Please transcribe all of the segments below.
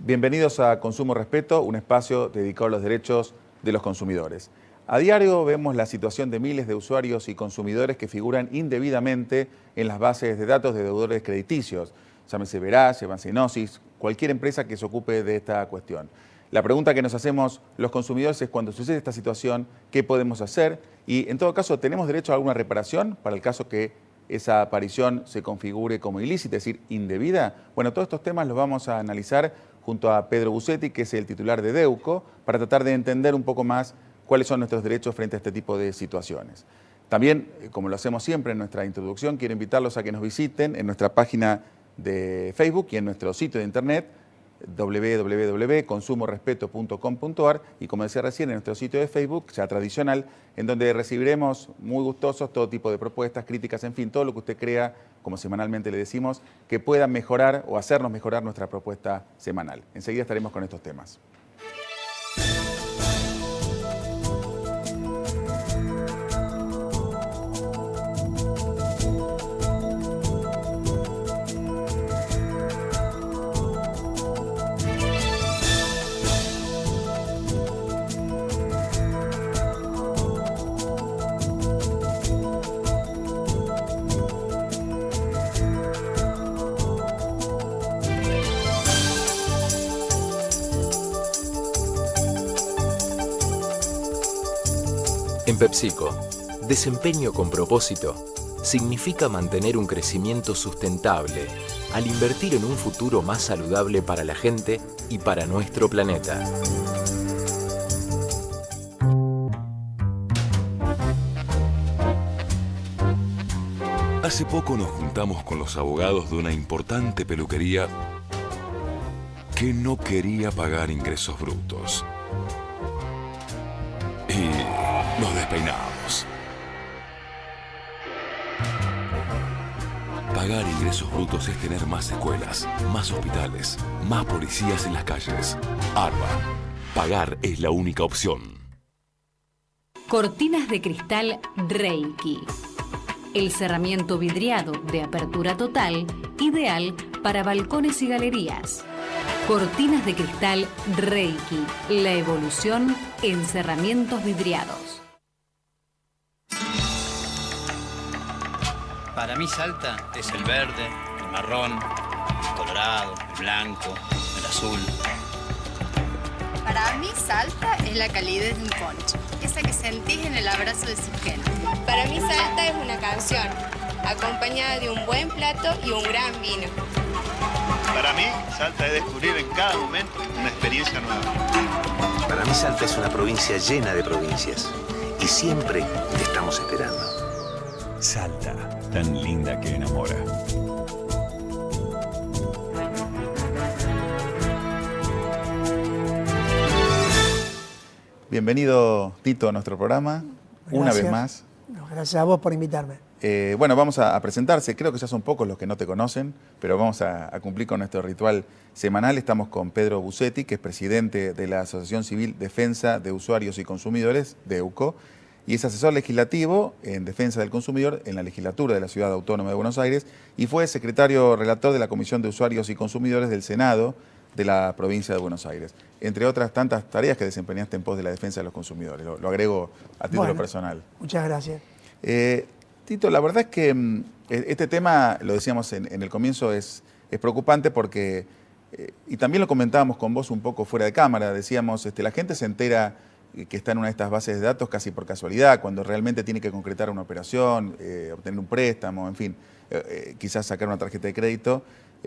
Bienvenidos a Consumo Respeto, un espacio dedicado a los derechos de los consumidores. A diario vemos la situación de miles de usuarios y consumidores que figuran indebidamente en las bases de datos de deudores crediticios. Llámese Veraz, llámese Inosis, cualquier empresa que se ocupe de esta cuestión. La pregunta que nos hacemos los consumidores es: cuando sucede esta situación, ¿qué podemos hacer? Y en todo caso, ¿tenemos derecho a alguna reparación para el caso que esa aparición se configure como ilícita, es decir, indebida? Bueno, todos estos temas los vamos a analizar junto a Pedro Busetti, que es el titular de DEUCO, para tratar de entender un poco más cuáles son nuestros derechos frente a este tipo de situaciones. También, como lo hacemos siempre en nuestra introducción, quiero invitarlos a que nos visiten en nuestra página de Facebook y en nuestro sitio de internet www.consumorespeto.com.ar, y como decía recién, en nuestro sitio de Facebook, ya tradicional, en donde recibiremos muy gustosos todo tipo de propuestas, críticas, en fin, todo lo que usted crea, como semanalmente le decimos, que pueda mejorar o hacernos mejorar nuestra propuesta semanal. Enseguida estaremos con estos temas. En PepsiCo, desempeño con propósito significa mantener un crecimiento sustentable al invertir en un futuro más saludable para la gente y para nuestro planeta. Hace poco nos juntamos con los abogados de una importante peluquería que no quería pagar ingresos brutos. Y nos despeinamos. Pagar ingresos brutos es tener más escuelas, más hospitales, más policías en las calles. ARBA. Pagar es la única opción. Cortinas de cristal Reiki. El cerramiento vidriado de apertura total, ideal para balcones y galerías. Cortinas de cristal Reiki. La evolución en cerramientos vidriados. Para mí Salta es el verde, el marrón, el colorado, el blanco, el azul. Para mí Salta es la calidez de un poncho, esa que sentís en el abrazo de su gente. Para mí Salta es una canción, acompañada de un buen plato y un gran vino. Para mí Salta es descubrir en cada momento una experiencia nueva. Para mí Salta es una provincia llena de provincias y siempre te estamos esperando. Salta, tan linda que enamora. Bienvenido, Tito, a nuestro programa. Gracias. Una vez más. Gracias a vos por invitarme. Bueno, vamos a presentarse. Creo que ya son pocos los que no te conocen, pero vamos a cumplir con nuestro ritual semanal. Estamos con Pedro Busetti, que es presidente de la Asociación Civil Defensa de Usuarios y Consumidores, DEUCO, y es asesor legislativo en defensa del consumidor en la legislatura de la Ciudad Autónoma de Buenos Aires, y fue secretario relator de la Comisión de Usuarios y Consumidores del Senado de la provincia de Buenos Aires, entre otras tantas tareas que desempeñaste en pos de la defensa de los consumidores. Lo agrego a título personal. Muchas gracias. Tito, la verdad es que este tema, lo decíamos en el comienzo, es preocupante porque, y también lo comentábamos con vos un poco fuera de cámara, decíamos, la gente se entera que está en una de estas bases de datos casi por casualidad, cuando realmente tiene que concretar una operación, obtener un préstamo, en fin, quizás sacar una tarjeta de crédito,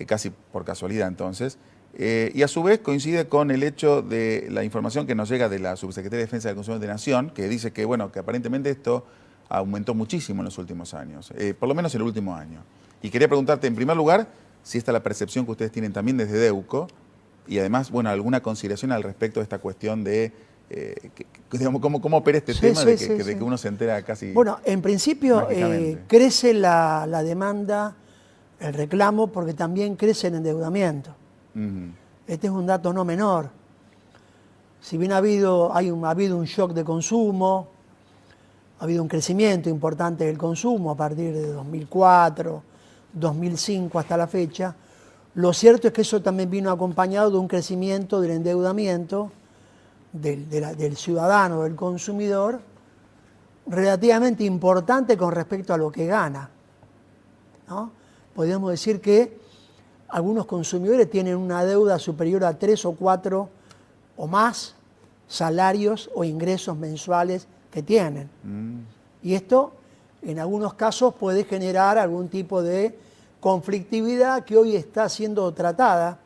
casi por casualidad entonces. Y a su vez coincide con el hecho de la información que nos llega de la Subsecretaría de Defensa del Consumidor de Nación, que dice que, bueno, que aparentemente esto aumentó muchísimo en los últimos años, por lo menos en el último año. Y quería preguntarte, en primer lugar, si esta es la percepción que ustedes tienen también desde DEUCO, y además, bueno, alguna consideración al respecto de esta cuestión de, digamos, cómo opera este tema de que uno se entera casi. Bueno, en principio crece la demanda, el reclamo, porque también crece el endeudamiento. Este es un dato no menor. Si bien ha habido un shock de consumo, ha habido un crecimiento importante del consumo a partir de 2004, 2005 hasta la fecha, Lo cierto es que eso también vino acompañado de un crecimiento del endeudamiento del ciudadano, del consumidor, relativamente importante con respecto a lo que gana, ¿no? Podríamos decir que algunos consumidores tienen una deuda superior a 3 o 4 o más salarios o ingresos mensuales que tienen. Y esto, en algunos casos, puede generar algún tipo de conflictividad que hoy está siendo tratada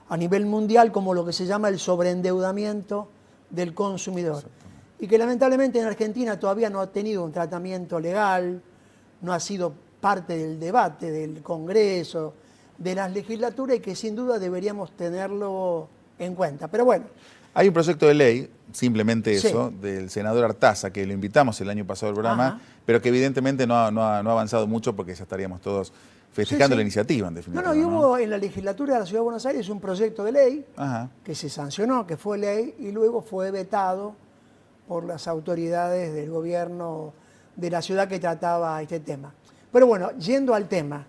a nivel mundial como lo que se llama el sobreendeudamiento del consumidor. Y que lamentablemente en Argentina todavía no ha tenido un tratamiento legal, no ha sido parte del debate del Congreso, de las legislaturas, y que sin duda deberíamos tenerlo en cuenta. Pero bueno. Hay un proyecto de ley, simplemente eso, del senador Artaza, que lo invitamos el año pasado al programa, pero que evidentemente no ha avanzado mucho porque ya estaríamos todos festejando la iniciativa, en definitiva. Y hubo en la legislatura de la Ciudad de Buenos Aires un proyecto de ley que se sancionó, que fue ley, y luego fue vetado por las autoridades del gobierno de la ciudad que trataba este tema. Pero bueno, yendo al tema,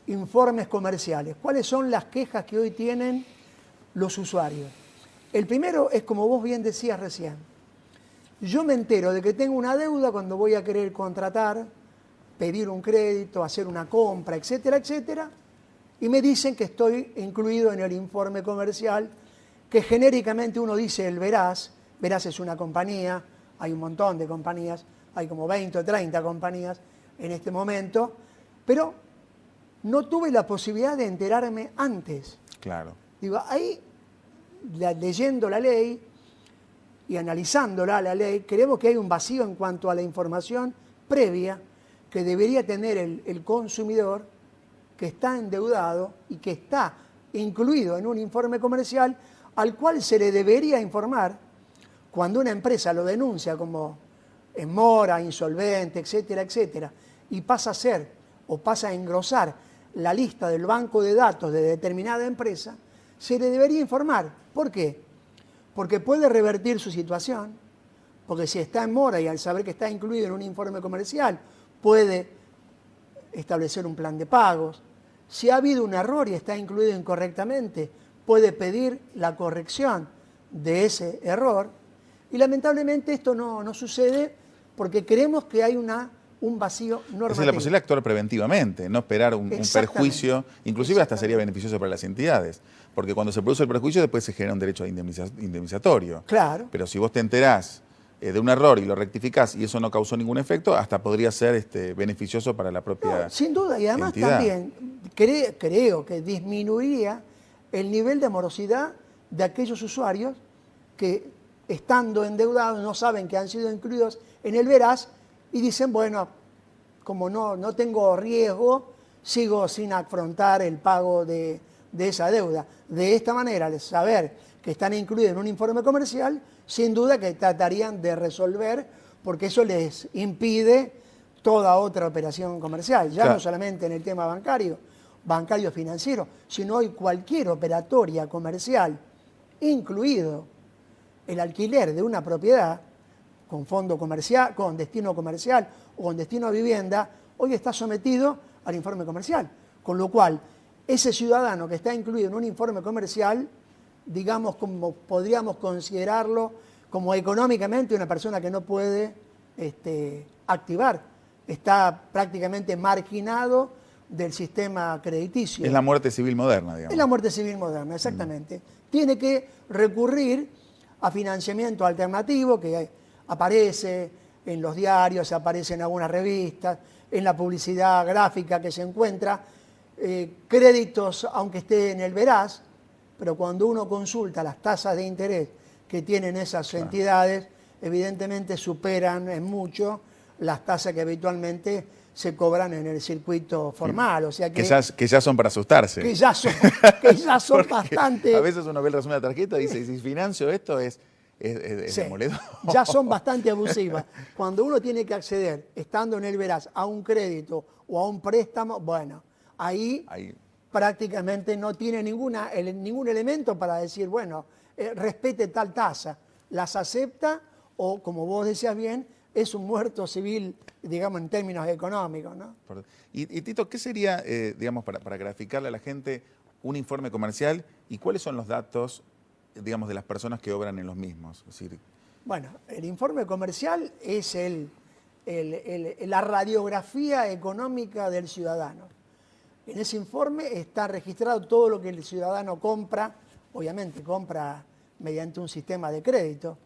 informes comerciales. ¿Cuáles son las quejas que hoy tienen los usuarios? El primero es, como vos bien decías recién, yo me entero de que tengo una deuda cuando voy a querer contratar, pedir un crédito, hacer una compra, etcétera, etcétera, y me dicen que estoy incluido en el informe comercial, que genéricamente uno dice el Veraz. Veraz es una compañía, hay un montón de compañías, hay como 20 o 30 compañías en este momento, pero no tuve la posibilidad de enterarme antes. Claro. Digo, ahí, leyendo la ley y analizándola la ley, creemos que hay un vacío en cuanto a la información previa que debería tener el consumidor que está endeudado y que está incluido en un informe comercial al cual se le debería informar cuando una empresa lo denuncia como en mora, insolvente, etcétera, etcétera, y pasa a ser o pasa a engrosar la lista del banco de datos de determinada empresa, se le debería informar. ¿Por qué? Porque puede revertir su situación, porque si está en mora y al saber que está incluido en un informe comercial, puede establecer un plan de pagos. Si ha habido un error y está incluido incorrectamente, puede pedir la corrección de ese error. Y lamentablemente esto no sucede porque creemos que hay un vacío normativo. Esa es la posibilidad de actuar preventivamente, no esperar un perjuicio, inclusive hasta sería beneficioso para las entidades, porque cuando se produce el perjuicio después se genera un derecho indemnizatorio. Claro. Pero si vos te enterás de un error y lo rectificás y eso no causó ningún efecto, hasta podría ser beneficioso para la propia sin duda, y además entidad. También creo que disminuiría el nivel de morosidad de aquellos usuarios que, estando endeudados, no saben que han sido incluidos en el Veraz y dicen, bueno, como no tengo riesgo, sigo sin afrontar el pago de esa deuda. De esta manera, al saber que están incluidos en un informe comercial, sin duda que tratarían de resolver, porque eso les impide toda otra operación comercial, ya no solamente en el tema bancario financiero, sino hoy cualquier operatoria comercial, incluido el alquiler de una propiedad con fondo comercial, con destino comercial o con destino a vivienda, hoy está sometido al informe comercial. Con lo cual, ese ciudadano que está incluido en un informe comercial, digamos, como podríamos considerarlo como económicamente una persona que no puede activar, está prácticamente marginado del sistema crediticio. Es la muerte civil moderna, digamos. Es la muerte civil moderna, exactamente. Tiene que recurrir a financiamiento alternativo que aparece en los diarios, aparece en algunas revistas, en la publicidad gráfica que se encuentra, créditos, aunque esté en el Veraz, pero cuando uno consulta las tasas de interés que tienen esas entidades, evidentemente superan en mucho las tasas que habitualmente se cobran en el circuito formal. O sea que ya son para asustarse. Que ya son bastante. A veces uno ve el resumen de la tarjeta y dice, si financio esto es demoledor. Ya son bastante abusivas. Cuando uno tiene que acceder, estando en el Veraz, a un crédito o a un préstamo, bueno, ahí prácticamente no tiene ningún elemento para decir, bueno, respete tal tasa. Las acepta o, como vos decías bien, es un muerto civil, digamos, en términos económicos, ¿no? Y Tito, ¿qué sería, digamos, para graficarle a la gente un informe comercial y cuáles son los datos, digamos, de las personas que obran en los mismos? Es decir, bueno, el informe comercial es la radiografía económica del ciudadano. En ese informe está registrado todo lo que el ciudadano compra, obviamente compra mediante un sistema de crédito,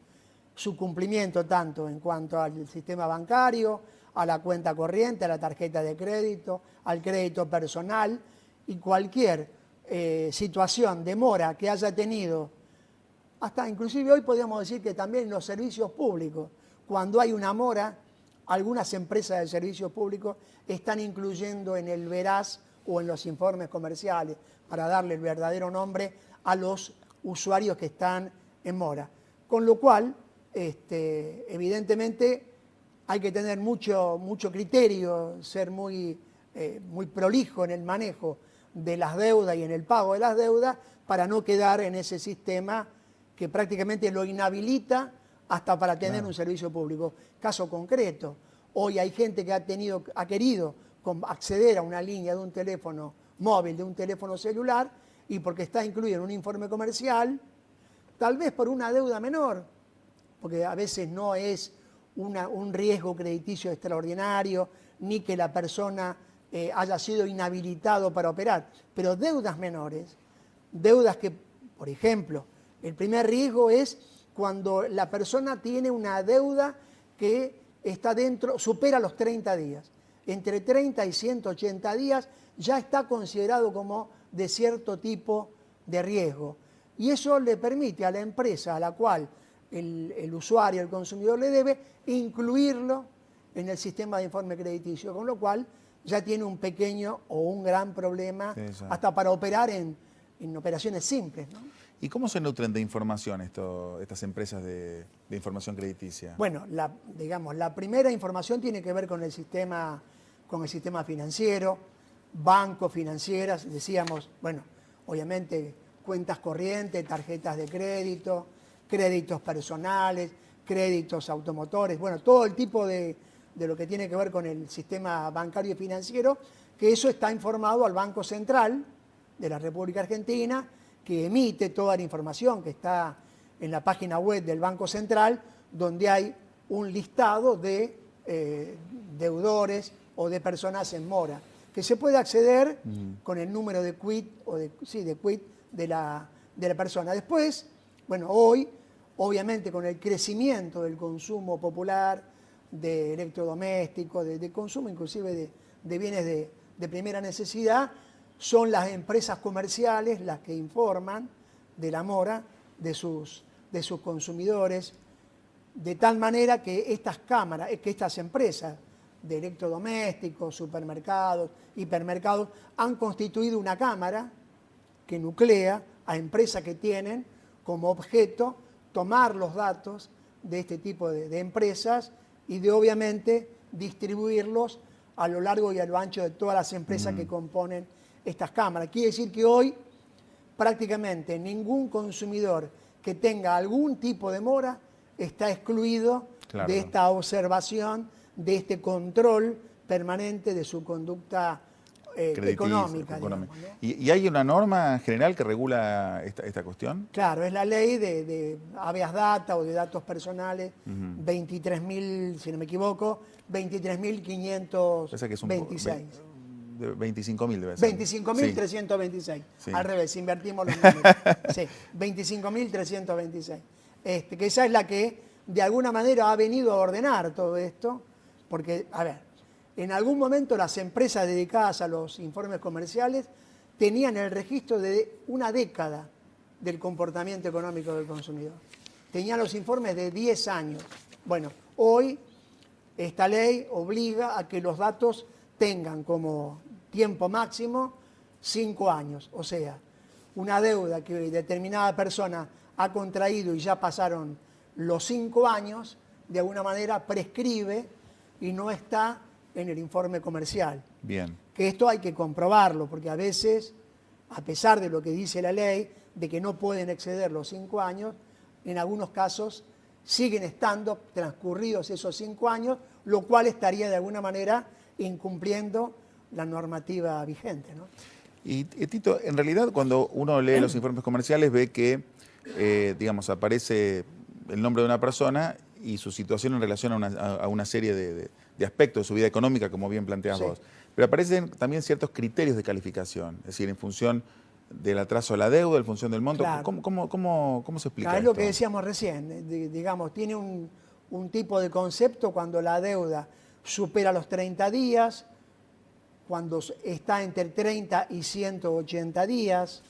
su cumplimiento tanto en cuanto al sistema bancario, a la cuenta corriente, a la tarjeta de crédito, al crédito personal y cualquier situación de mora que haya tenido, hasta inclusive hoy podríamos decir que también los servicios públicos, cuando hay una mora, algunas empresas de servicios públicos están incluyendo en el veraz o en los informes comerciales para darle el verdadero nombre a los usuarios que están en mora. Con lo cual, evidentemente, hay que tener mucho criterio, ser muy prolijo en el manejo de las deudas y en el pago de las deudas para no quedar en ese sistema que prácticamente lo inhabilita hasta para tener un servicio público. Caso concreto, hoy hay gente que ha querido acceder a una línea de un teléfono móvil, de un teléfono celular, y porque está incluido en un informe comercial, tal vez por una deuda menor, porque a veces no es un riesgo crediticio extraordinario, ni que la persona haya sido inhabilitado para operar, pero deudas menores, deudas que, por ejemplo, el primer riesgo es cuando la persona tiene una deuda que está supera los 30 días. Entre 30 y 180 días ya está considerado como de cierto tipo de riesgo. Y eso le permite a la empresa a la cual el usuario, el consumidor le debe, incluirlo en el sistema de informe crediticio, con lo cual ya tiene un pequeño o un gran problema hasta para operar en operaciones simples, ¿no? ¿Y cómo se nutren de información estas empresas de información crediticia? Bueno, la primera información tiene que ver con el sistema financiero, bancos, financieras, decíamos, bueno, obviamente cuentas corrientes, tarjetas de crédito, créditos personales, créditos automotores, bueno, todo el tipo de lo que tiene que ver con el sistema bancario y financiero, que eso está informado al Banco Central de la República Argentina, que emite toda la información que está en la página web del Banco Central, donde hay un listado de deudores o de personas en mora, que se puede acceder con el número de quit de la persona. Después, bueno, hoy, obviamente con el crecimiento del consumo popular, de electrodomésticos, de consumo inclusive de bienes de primera necesidad, son las empresas comerciales las que informan de la mora de sus consumidores, de tal manera que estas empresas de electrodomésticos, supermercados, hipermercados, han constituido una cámara que nuclea a empresas que tienen como objeto tomar los datos de este tipo de empresas y de obviamente distribuirlos a lo largo y a lo ancho de todas las empresas que componen estas cámaras. Quiere decir que hoy prácticamente ningún consumidor que tenga algún tipo de mora está excluido de esta observación, de este control permanente de su conducta económica. Digamos, ¿no? ¿Y hay una norma general que regula esta cuestión? Claro, es la ley de habeas data o de datos personales, 23.000, si no me equivoco, 23.526. 25.000 debe ser. 25.326. Sí. Al revés, invertimos los números. Sí, 25.326. Que esa es la que de alguna manera ha venido a ordenar todo esto, porque, a ver, en algún momento las empresas dedicadas a los informes comerciales tenían el registro de una década del comportamiento económico del consumidor. Tenían los informes de 10 años. Bueno, hoy esta ley obliga a que los datos tengan como tiempo máximo 5 años. O sea, una deuda que determinada persona ha contraído y ya pasaron los 5 años, de alguna manera prescribe y no está en el informe comercial. Bien. Que esto hay que comprobarlo, porque a veces, a pesar de lo que dice la ley, de que no pueden exceder los 5 años, en algunos casos siguen estando transcurridos esos 5 años, lo cual estaría de alguna manera incumpliendo la normativa vigente, ¿no? Y Tito, en realidad cuando uno lee los informes comerciales ve que, digamos, aparece el nombre de una persona y su situación en relación a una serie de aspectos de su vida económica, como bien planteas vos. Pero aparecen también ciertos criterios de calificación, es decir, en función del atraso de la deuda, en función del monto. Claro. ¿Cómo se explica Es esto? lo que decíamos recién, digamos, tiene un tipo de concepto cuando la deuda supera los 30 días, cuando está entre 30 y 180 días,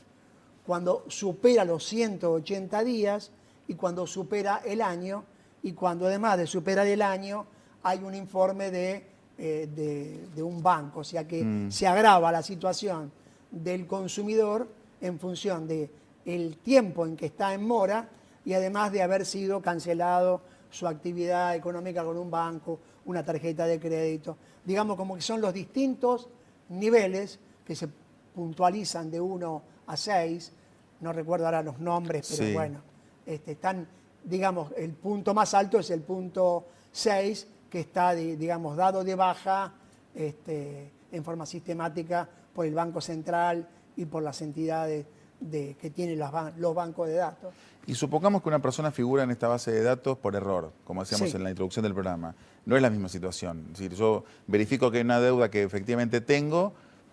cuando supera los 180 días y cuando supera el año, y cuando además de superar el año hay un informe de un banco, o sea que se agrava la situación del consumidor en función del tiempo en que está en mora y además de haber sido cancelado su actividad económica con un banco, una tarjeta de crédito. Digamos como que son los distintos niveles que se puntualizan de 1 a 6, no recuerdo ahora los nombres, pero bueno, están, digamos, el punto más alto es el punto 6, que está, digamos, dado de baja en forma sistemática por el Banco Central y por las entidades que tienen los bancos de datos. Y supongamos que una persona figura en esta base de datos por error, como decíamos en la introducción del programa. No es la misma situación. Es decir, yo verifico que hay una deuda que efectivamente tengo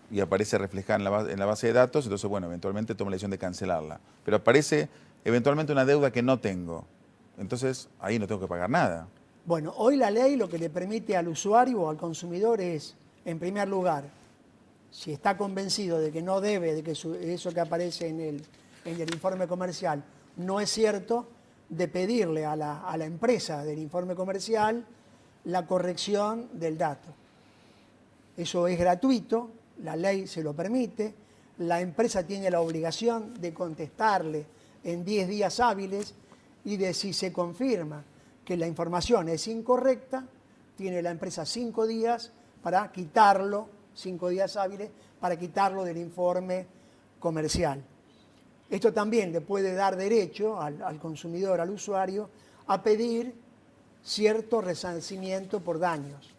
y aparece reflejada en la base de datos, entonces, bueno, eventualmente tomo la decisión de cancelarla. Pero aparece eventualmente una deuda que no tengo. Entonces, ahí no tengo que pagar nada. Bueno, hoy la ley lo que le permite al usuario o al consumidor es, en primer lugar, si está convencido de que no debe, de que eso que aparece en el informe comercial no es cierto, de pedirle a la empresa del informe comercial la corrección del dato. Eso es gratuito, la ley se lo permite, la empresa tiene la obligación de contestarle en 10 días hábiles y de si se confirma que la información es incorrecta, tiene la empresa 5 días para quitarlo, 5 días hábiles, para quitarlo del informe comercial. Esto también le puede dar derecho al consumidor, al usuario, a pedir cierto resarcimiento por daños.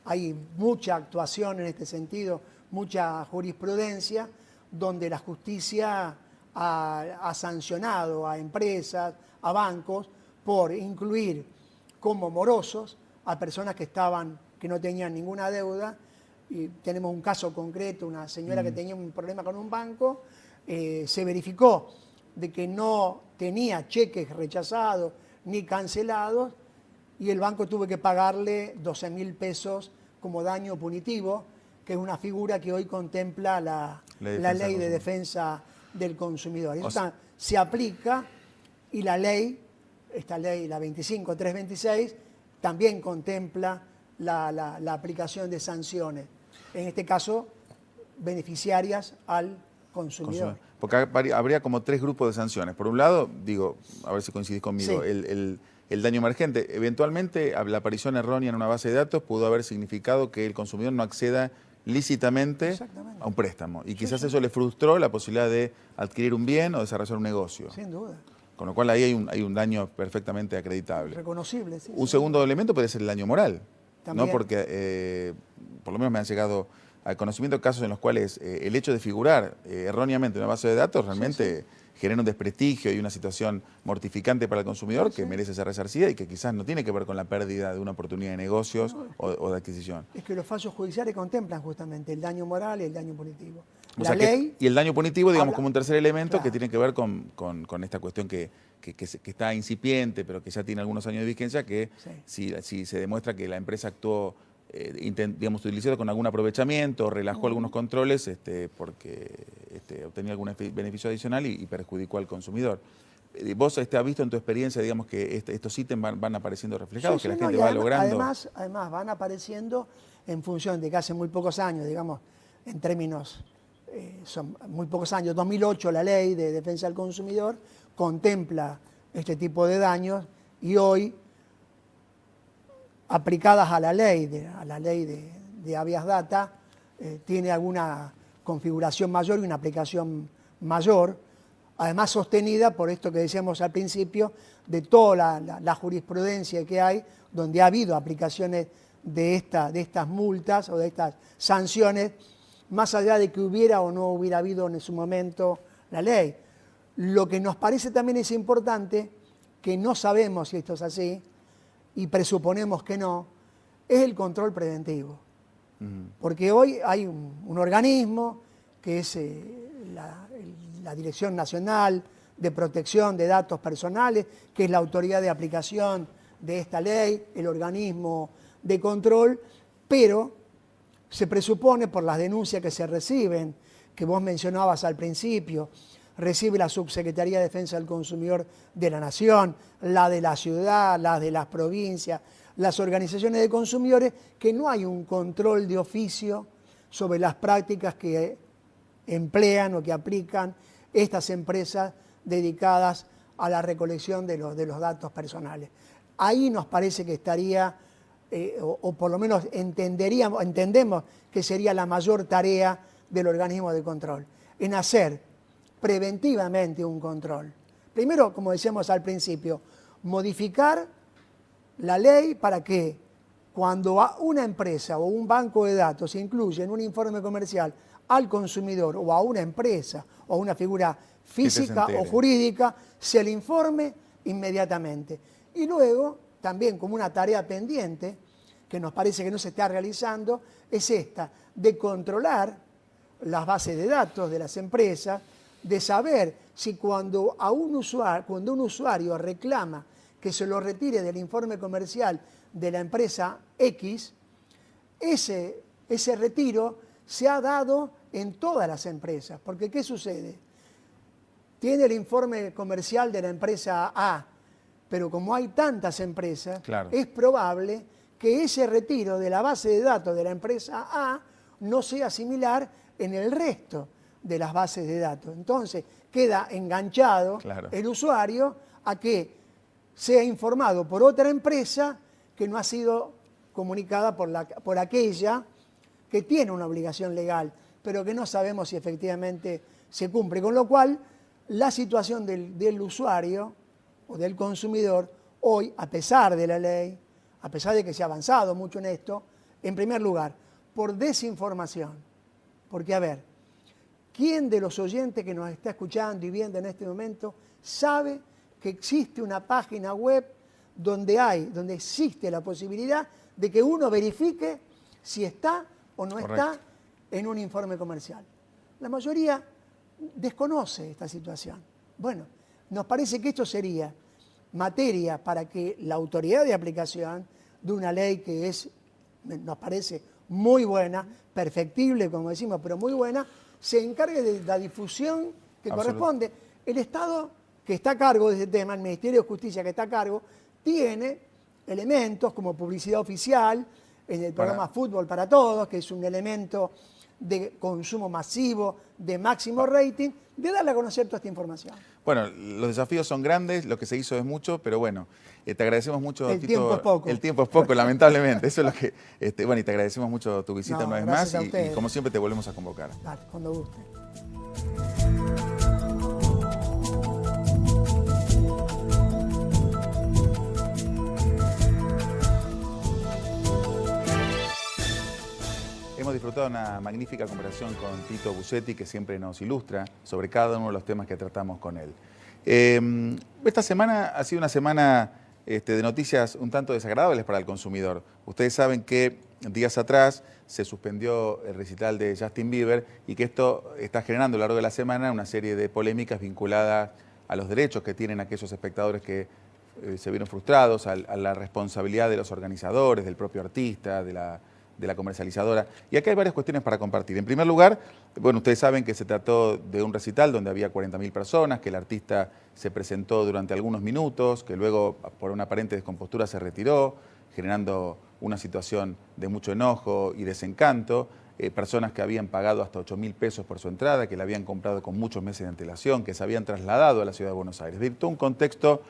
Hay mucha actuación en este sentido, mucha jurisprudencia, donde la justicia ha sancionado a empresas, a bancos, por incluir como morosos a personas que no tenían ninguna deuda. Y tenemos un caso concreto, una señora que tenía un problema con un banco, se verificó de que no tenía cheques rechazados ni cancelados y el banco tuvo que pagarle 12.000 pesos como daño punitivo, que es una figura que hoy contempla la ley de defensa del consumidor. Eso se aplica y la ley, esta ley, la 25326, también contempla la aplicación de sanciones, en este caso beneficiarias al consumidor. Porque habría como 3 grupos de sanciones. Por un lado, digo, a ver si coincidís conmigo, el daño emergente. Eventualmente, la aparición errónea en una base de datos pudo haber significado que el consumidor no acceda lícitamente a un préstamo. Y quizás eso le frustró la posibilidad de adquirir un bien o desarrollar un negocio. Sin duda. Con lo cual ahí hay un daño perfectamente acreditable. Reconocible, sí. Un segundo elemento puede ser el daño moral. También. ¿No? Porque por lo menos me han llegado al conocimiento de casos en los cuales el hecho de figurar erróneamente en una base de datos realmente genera un desprestigio y una situación mortificante para el consumidor que merece ser resarcida y que quizás no tiene que ver con la pérdida de una oportunidad de negocios o de adquisición. Es que los fallos judiciales contemplan justamente el daño moral y el daño punitivo. Y el daño punitivo, digamos, como un tercer elemento que tiene que ver con esta cuestión que está incipiente, pero que ya tiene algunos años de vigencia, que si se demuestra que la empresa actuó, digamos, utilizado con algún aprovechamiento, relajó algunos controles porque obtenía algún beneficio adicional y perjudicó al consumidor. ¿Vos has visto en tu experiencia, digamos, que estos ítems van apareciendo reflejados, que la gente va logrando? Además van apareciendo en función de que hace muy pocos años, digamos, en términos, son muy pocos años, 2008 la ley de defensa del consumidor contempla este tipo de daños y hoy, aplicadas a la ley de habeas data, tiene alguna configuración mayor y una aplicación mayor, además sostenida por esto que decíamos al principio, de toda la jurisprudencia que hay, donde ha habido aplicaciones de estas multas o de estas sanciones más allá de que hubiera o no hubiera habido en su momento la ley. Lo que nos parece también es importante, que no sabemos si esto es así, y presuponemos que no, es el control preventivo. Porque hoy hay un organismo que es la Dirección Nacional de Protección de Datos Personales, que es la autoridad de aplicación de esta ley, el organismo de control, pero se presupone por las denuncias que se reciben, que vos mencionabas al principio, recibe la Subsecretaría de Defensa del Consumidor de la Nación, la de la ciudad, la de las provincias, las organizaciones de consumidores, que no hay un control de oficio sobre las prácticas que emplean o que aplican estas empresas dedicadas a la recolección de los datos personales. Ahí nos parece que estaría, o por lo menos entendemos que sería la mayor tarea del organismo de control, en hacer preventivamente un control. Primero, como decíamos al principio, modificar la ley para que cuando una empresa o un banco de datos incluye en un informe comercial al consumidor o a una empresa o a una figura física o jurídica, se le informe inmediatamente. Y luego, también como una tarea pendiente, que nos parece que no se está realizando, es esta, de controlar las bases de datos de las empresas, de saber si cuando un usuario reclama que se lo retire del informe comercial de la empresa X, ese retiro se ha dado en todas las empresas. Porque ¿qué sucede? Tiene el informe comercial de la empresa A, pero como hay tantas empresas, claro, es probable que ese retiro de la base de datos de la empresa A no sea similar en el resto de las bases de datos. Entonces queda enganchado, claro, el usuario a que sea informado por otra empresa que no ha sido comunicada por aquella que tiene una obligación legal, pero que no sabemos si efectivamente se cumple. Con lo cual, la situación del usuario o del consumidor hoy, a pesar de la ley, a pesar de que se ha avanzado mucho en esto, en primer lugar, por desinformación. Porque, a ver, ¿quién de los oyentes que nos está escuchando y viendo en este momento sabe que existe una página web donde existe la posibilidad de que uno verifique si está o no está en un informe comercial? La mayoría desconoce esta situación. Bueno, nos parece que esto sería materia para que la autoridad de aplicación de una ley que nos parece muy buena, perfectible, como decimos, pero muy buena, se encargue de la difusión que corresponde. El Estado que está a cargo de ese tema, el Ministerio de Justicia que está a cargo, tiene elementos como publicidad oficial en el programa Fútbol para Todos, que es un elemento de consumo masivo, de máximo rating, de darle a conocer toda esta información. Bueno, los desafíos son grandes, lo que se hizo es mucho, pero bueno, te agradecemos mucho, el Tito. Tiempo es poco. El tiempo es poco, lamentablemente. Eso es lo que... bueno, y te agradecemos mucho tu visita una vez más y como siempre te volvemos a convocar. Dale, cuando guste. Hemos disfrutado una magnífica conversación con Tito Busetti, que siempre nos ilustra sobre cada uno de los temas que tratamos con él. Esta semana ha sido una semana de noticias un tanto desagradables para el consumidor. Ustedes saben que días atrás se suspendió el recital de Justin Bieber y que esto está generando a lo largo de la semana una serie de polémicas vinculadas a los derechos que tienen aquellos espectadores que se vieron frustrados, a la responsabilidad de los organizadores, del propio artista, de la comercializadora. Y acá hay varias cuestiones para compartir. En primer lugar, bueno, ustedes saben que se trató de un recital donde había 40.000 personas, que el artista se presentó durante algunos minutos, que luego por una aparente descompostura se retiró, generando una situación de mucho enojo y desencanto. Personas que habían pagado hasta 8.000 pesos por su entrada, que la habían comprado con muchos meses de antelación, que se habían trasladado a la ciudad de Buenos Aires. De todo un contexto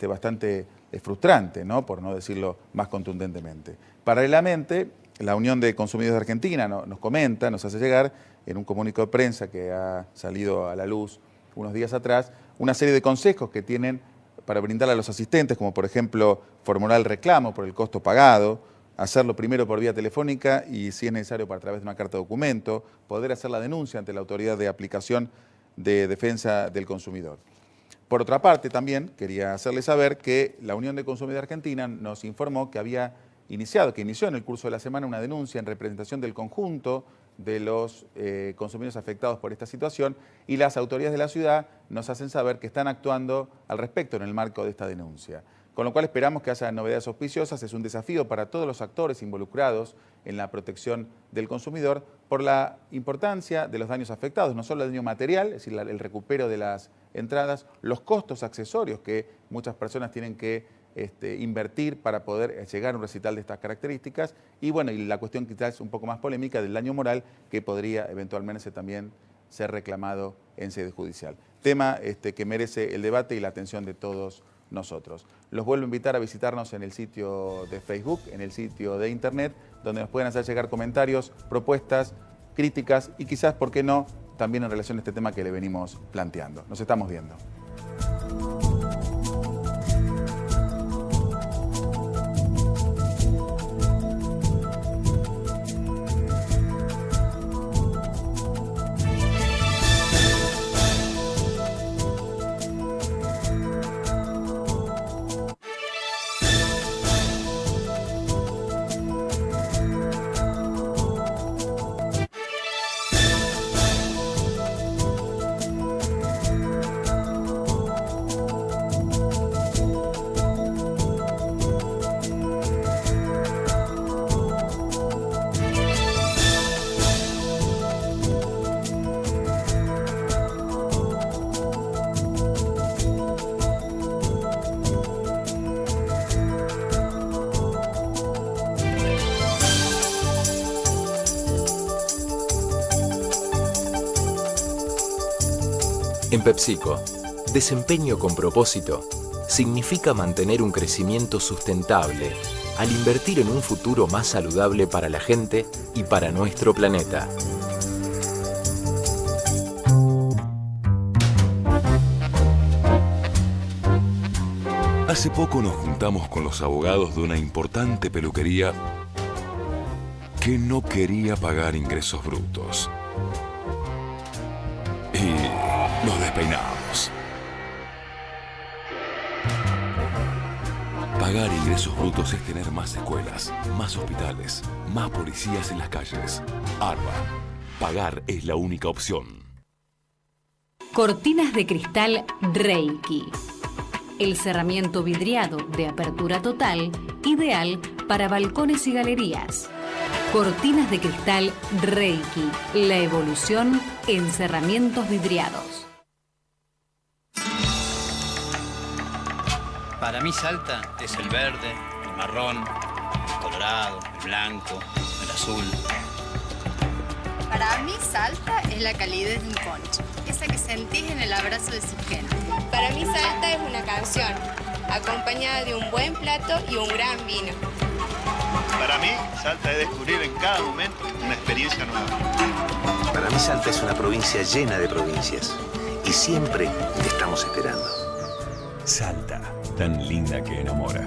bastante frustrante, ¿no? Por no decirlo más contundentemente. Paralelamente, la Unión de Consumidores de Argentina nos comenta, nos hace llegar en un comunicado de prensa que ha salido a la luz unos días atrás, una serie de consejos que tienen para brindar a los asistentes, como por ejemplo formular el reclamo por el costo pagado, hacerlo primero por vía telefónica y, si es necesario, a través de una carta documento, poder hacer la denuncia ante la Autoridad de Aplicación de Defensa del Consumidor. Por otra parte, también quería hacerles saber que la Unión de Consumidores Argentina nos informó que inició en el curso de la semana una denuncia en representación del conjunto de los consumidores afectados por esta situación, y las autoridades de la ciudad nos hacen saber que están actuando al respecto en el marco de esta denuncia. Con lo cual esperamos que haya novedades auspiciosas. Es un desafío para todos los actores involucrados en la protección del consumidor por la importancia de los daños afectados, no solo el daño material, es decir, el recupero de las entradas, los costos accesorios que muchas personas tienen que invertir para poder llegar a un recital de estas características, y bueno, y la cuestión quizás un poco más polémica del daño moral que podría eventualmente también ser reclamado en sede judicial. Tema que merece el debate y la atención de todos nosotros. Los vuelvo a invitar a visitarnos en el sitio de Facebook, en el sitio de Internet, donde nos pueden hacer llegar comentarios, propuestas, críticas y quizás, ¿por qué no?, también en relación a este tema que le venimos planteando. Nos estamos viendo. En PepsiCo, desempeño con propósito significa mantener un crecimiento sustentable al invertir en un futuro más saludable para la gente y para nuestro planeta. Hace poco nos juntamos con los abogados de una importante peluquería que no quería pagar ingresos brutos. Y nos despeinamos. Pagar ingresos brutos es tener más escuelas, más hospitales, más policías en las calles. ARBA. Pagar es la única opción. Cortinas de cristal Reiki. El cerramiento vidriado de apertura total, ideal para balcones y galerías. Cortinas de cristal Reiki. La evolución en cerramientos vidriados. Para mí Salta es el verde, el marrón, el colorado, el blanco, el azul. Para mí Salta es la calidez de un poncho, esa que sentís en el abrazo de su gente. Para mí Salta es una canción, acompañada de un buen plato y un gran vino. Para mí Salta es descubrir en cada momento una experiencia nueva. Para mí Salta es una provincia llena de provincias y siempre te estamos esperando. Salta, tan linda que enamora.